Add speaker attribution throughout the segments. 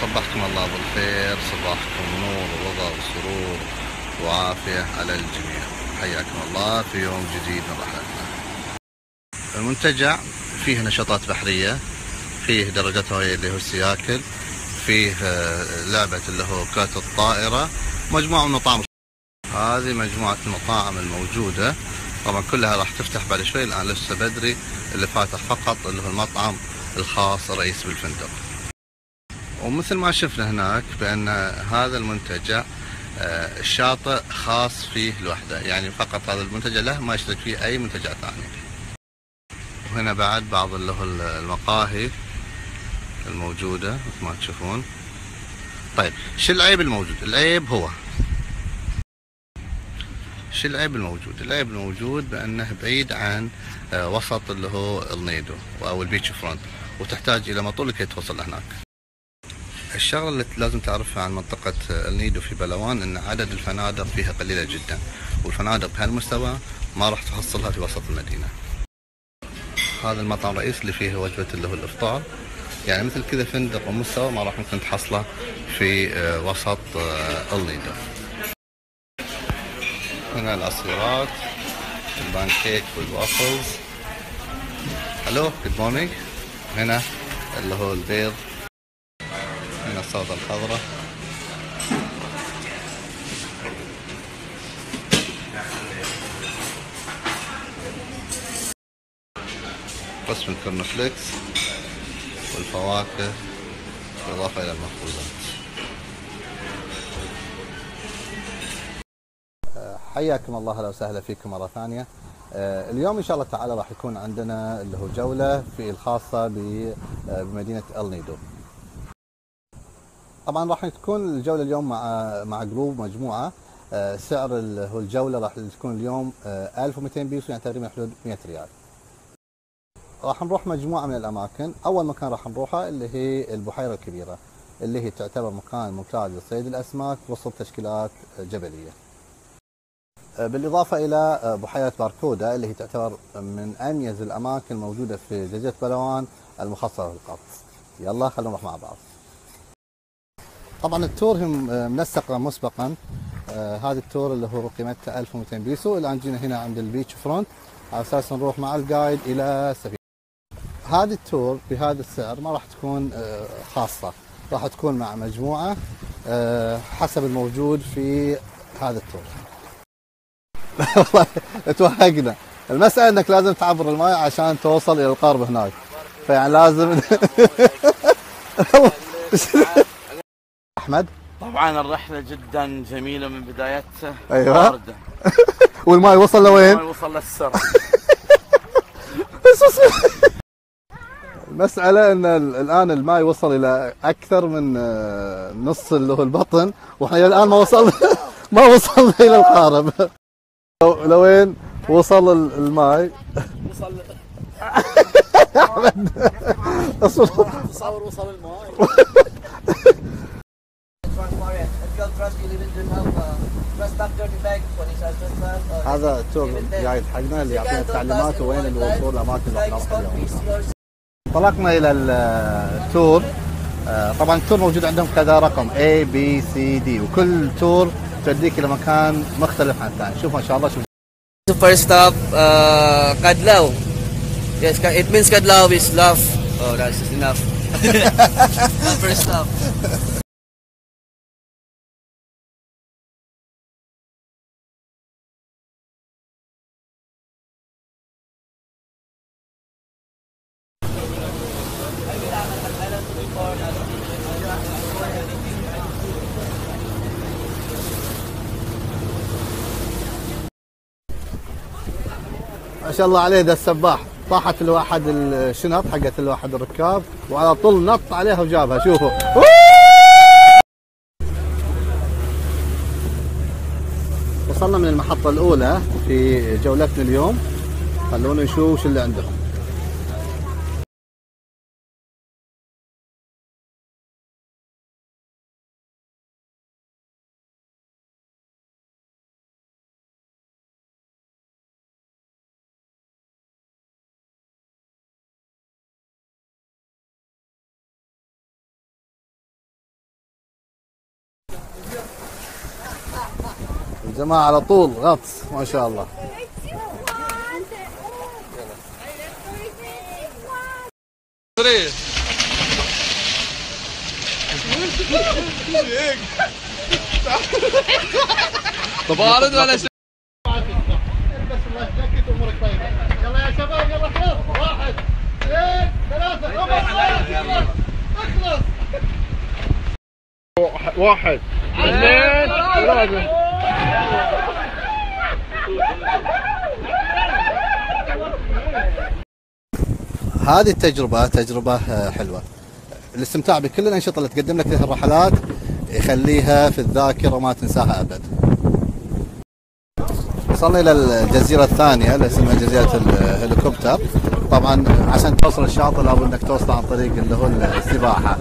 Speaker 1: صبحكم الله بالخير، صباحكم نور ورضا وسرور وعافية على الجميع. حياكم الله في يوم جديد من رحلتنا. المنتجع فيه نشاطات بحرية، فيه درجات هواية اللي هو السياكل، فيه لعبة اللي هو كرة الطائرة، مجموعة من المطاعم. هذه مجموعة المطاعم الموجودة، طبعا كلها راح تفتح بعد شوي، الآن لسه بدري. اللي فاتح فقط اللي هو المطعم الخاص رئيس بالفندق. ومثل ما شفنا هناك بأن هذا المنتجع الشاطئ خاص فيه لوحده، يعني فقط هذا المنتجع له، ما يشترك فيه أي منتجع ثاني. وهنا بعد بعض اللي هو المقاهي الموجودة مثل ما تشوفون. طيب شو العيب الموجود؟ العيب هو شو العيب الموجود؟ العيب الموجود بأنه بعيد عن وسط اللي هو النيدو أو البيتش فرونت، وتحتاج إلى مطول لكي توصل هناك. الشغلة اللي لازم تعرفها عن منطقة النيدو في بلوان أن عدد الفنادق فيها قليلة جدا، والفنادق بهالمستوى ما راح تحصلها في وسط المدينة. هذا المطعم الرئيسي اللي فيه وجبة اللي هو الإفطار، يعني مثل كذا فندق ومستوى ما راح ممكن تحصله في وسط النيدو. هنا العصيرات، البانكيك والوافلز. الو جود مورنينج. هنا اللي هو البيض، هنا السلطة الخضراء. قسم الكورن فليكس والفواكه بالإضافة إلى المخبوزات. حياكم الله، اهلا وسهلا فيكم مرة ثانية. اليوم إن شاء الله تعالى راح يكون عندنا اللي هو جولة في الخاصة بمدينة النيدو. طبعا راح تكون الجولة اليوم مع جروب مجموعة. سعر اللي هو الجولة راح تكون اليوم 1200 بيسو، يعني تقريبا حدود 100 ريال. راح نروح مجموعة من الأماكن. أول مكان راح نروحه اللي هي البحيرة الكبيرة، اللي هي تعتبر مكان ممتاز لصيد الأسماك وسط تشكيلات جبلية. بالإضافة إلى بحيرة باركودا اللي هي تعتبر من أميز الأماكن الموجودة في جزيرة بلوان المخصصة للقط. يلا خلونا نروح مع بعض. طبعا التور هم منسق مسبقا. هذا التور اللي هو قيمته 1200 بيسو. الآن جينا هنا عند البيتش فرونت على أساس نروح مع الجايد إلى سفينة. هذه التور بهذا السعر ما راح تكون خاصة، راح تكون مع مجموعة حسب الموجود في هذا التور. والله توهقنا. المسألة انك لازم تعبر الماء عشان توصل الى القارب هناك، فيعني لازم. احمد
Speaker 2: طبعا الرحلة جدا جميلة من بدايتها.
Speaker 1: ايوه
Speaker 2: واردة.
Speaker 1: والماء وصل لوين؟
Speaker 2: الماء وصل للسرة.
Speaker 1: المسألة ان الان الماء وصل الى اكثر من نص اللي هو البطن، واحنا الان ما وصل ما وصلنا الى القارب. لوين وصل الماء؟
Speaker 2: وصل. تصور وصل الماء.
Speaker 1: هذا التور جايد حقنا اللي يعطينا التعليمات وين الوصول الاماكن اللي راح نروح اليوم. انطلقنا الى التور. طبعا التور موجود عندهم كذا رقم A B C D، وكل تور توديك الى مكان مختلف عن الثاني. شوف ما شاء الله. شوف.
Speaker 3: First stop, Kadlaw. Yes, it means Kadlaw is love. Oh, that's enough. First stop.
Speaker 1: ما شاء الله عليه ذا السباح. طاحت الواحد الشنط حقت الواحد الركاب، وعلى طول نط عليها وجابها. شوفوا. وصلنا من المحطة الأولى في جولتنا اليوم. خلونا نشوف شو اللي عندهم. جماعة على طول غطس ما شاء الله.
Speaker 3: طب عارض ولا شيء؟
Speaker 1: البس الله جاكيت امورك طيبة. يلا يا شباب يلا خلاص 1 2 3 اخلص. 1 2 3. هذه التجربة تجربة حلوة. الاستمتاع بكل الأنشطة اللي تقدم لك هذه الرحلات يخليها في الذاكرة ما تنساها أبد. وصلنا إلى الجزيرة الثانية اللي اسمها جزيرة الهليكوبتر. طبعا عشان توصل الشاطئ لابد انك توصل عن طريق اللي هو السباحة.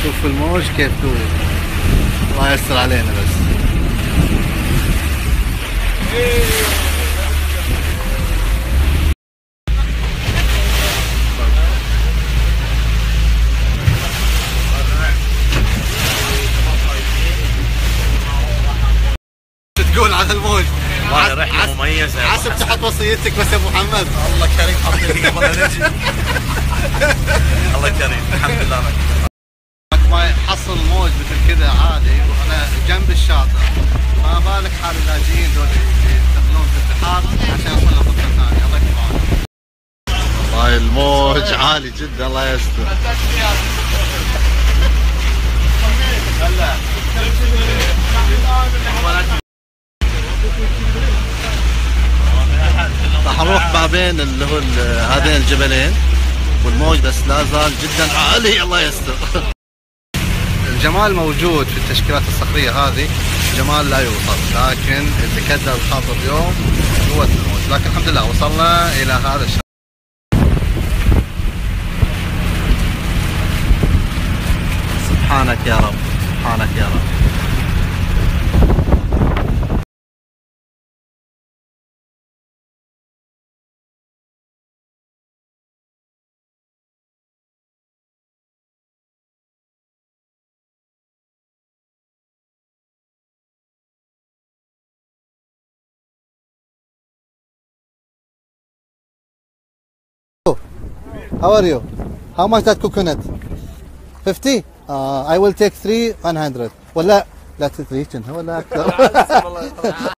Speaker 1: شوف الموج كيف تدور. الله يستر علينا بس. تقول عن الموج؟
Speaker 2: والله رحلة مميزة.
Speaker 1: حسب تحط وصيتك بس يا ابو محمد.
Speaker 2: الله كريم حطيني قبل لا نجي. الله كريم الحمد لله.
Speaker 1: ما يحصل الموج مثل كذا عادي وانا جنب الشاطئ، ما بالك حال اللاجئين دول يدخلون في البحار عشان يوصلون لخطة ثانية. الله يكون بعونهم. والله الموج عالي جدا الله يستر. راح نروح ما بين اللي هو هذين الجبلين والموج بس لا زال جدا عالي الله يستر. الجمال موجود في التشكيلات الصخرية هذه، جمال لا يوصف، لكن اللي كدر الخاطر اليوم قوة الموج، لكن الحمد لله وصلنا إلى هذا الشاطئ. سبحانك يا رب، سبحانك يا رب. How are you? How much that coconut? 50? I will take 3 100. ولا لا 3 ولا أكثر.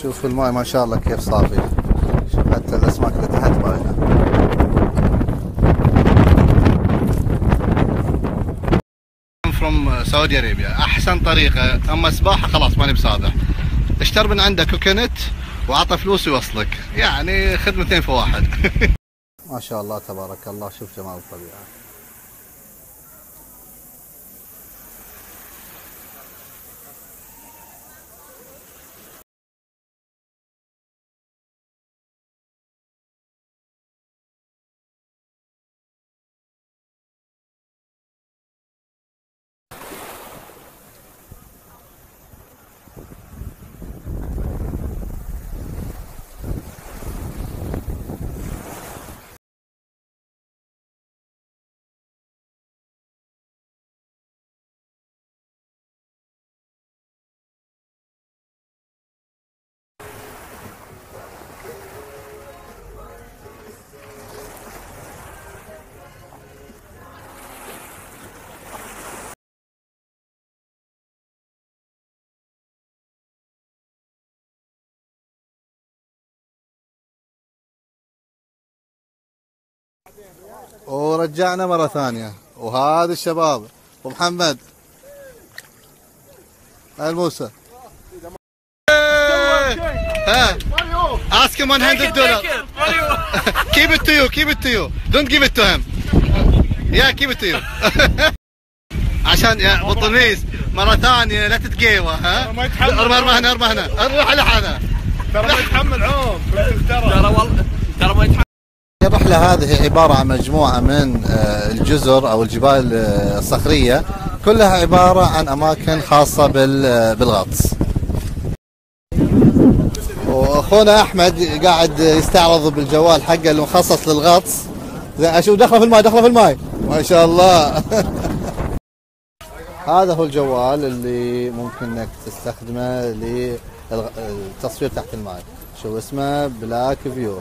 Speaker 1: شوف الماء ما شاء الله كيف صافي. شوف حتى الاسماك اللي تحت باينه. from سعودي ارابيا. احسن طريقه اما سباحه خلاص ماني بسابح، اشتر من عنده كوكونت وعطى فلوس يوصلك، يعني خدمتين في واحد. ما شاء الله تبارك الله. شوف جمال الطبيعه. ورجعنا مرة ثانية. وهذا الشباب ومحمد الموسى. ها ask him $100. keep it to you don't give it to him. yeah keep it to you. عشان يا بطنيس مرة ثانية لا تتقيوه. ها ارمى هنا نروح لحنا
Speaker 2: ترى ما يتحمل عوم ترى والله ترى ما يتحمل.
Speaker 1: الرحلة هذه عبارة عن مجموعة من الجزر أو الجبال الصخرية، كلها عبارة عن أماكن خاصة بالغطس. وأخونا أحمد قاعد يستعرض بالجوال حقه المخصص للغطس. أشوف دخله في الماء ما شاء الله. هذا هو الجوال اللي ممكن انك تستخدمه للتصوير تحت الماء. شو اسمه؟ بلاك فيو.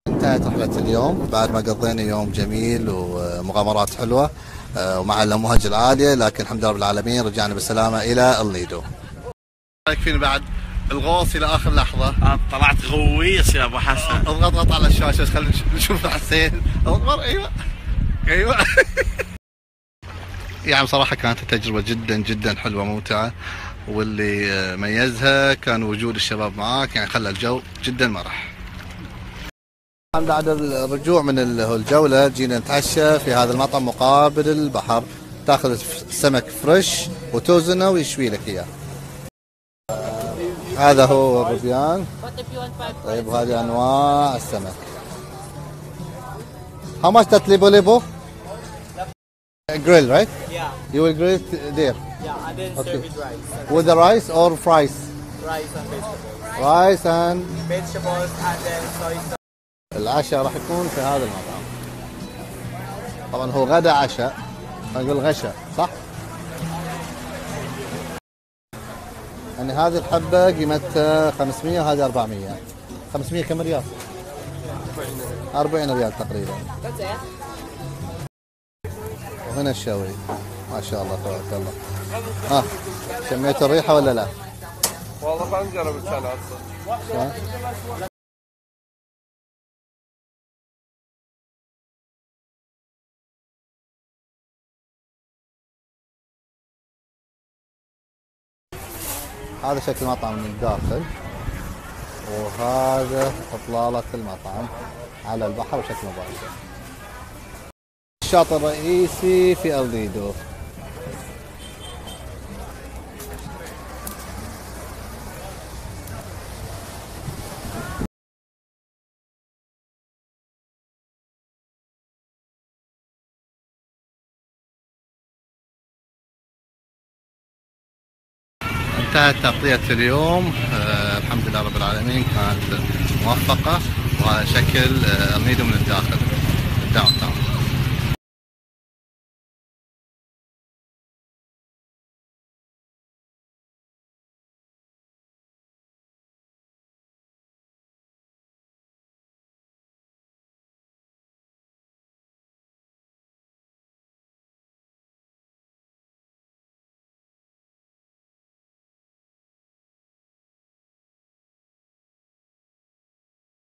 Speaker 1: انتهت رحلة اليوم بعد ما قضينا يوم جميل ومغامرات حلوة ومع الأمواج العالية، لكن الحمد لله رب العالمين رجعنا بالسلامة إلى النيدو. رايك فيني بعد الغوص إلى آخر لحظة؟
Speaker 2: طلعت غويص يا أبو حسن.
Speaker 1: اضغط على الشاشة خلينا نشوف حسين. اضغط. أيوة. يعني بصراحة كانت تجربة جدا حلوة ممتعة، واللي ميزها كان وجود الشباب معاك، يعني خلى الجو جدا مرح. بعد الرجوع من الجولة جينا نتعشى في هذا المطعم مقابل البحر، تاخذ السمك فريش وتوزنه ويشوي لك اياه. هذا هو الروبيان. طيب وهذه انواع السمك. How much that libo? Grill, right?
Speaker 4: Yeah.
Speaker 1: You will grill it there.
Speaker 4: Yeah, and then
Speaker 1: Okay.
Speaker 4: serve with rice.
Speaker 1: With the rice or fries?
Speaker 4: Rice and vegetables.
Speaker 1: Rice and
Speaker 4: Vegetables and then soy sauce.
Speaker 1: العشاء راح يكون في هذا المطعم. طبعا هو غدا عشاء، نقول غشاء صح؟ يعني هذه الحبة قيمتها 500 وهذه 400. 500 كم ريال؟ 40 ريال تقريبا. وهنا الشوي ما شاء الله تبارك الله. ها شميت الريحة ولا لا؟
Speaker 2: والله بنجرب السنة أصلا.
Speaker 1: هذا شكل المطعم من الداخل، وهذا اطلالة المطعم على البحر بشكل مباشر. الشاطئ الرئيسي في النيدو. انتهت تغطية اليوم. الحمد لله رب العالمين كانت موفقة، وهذا شكل النيدو من الداخل.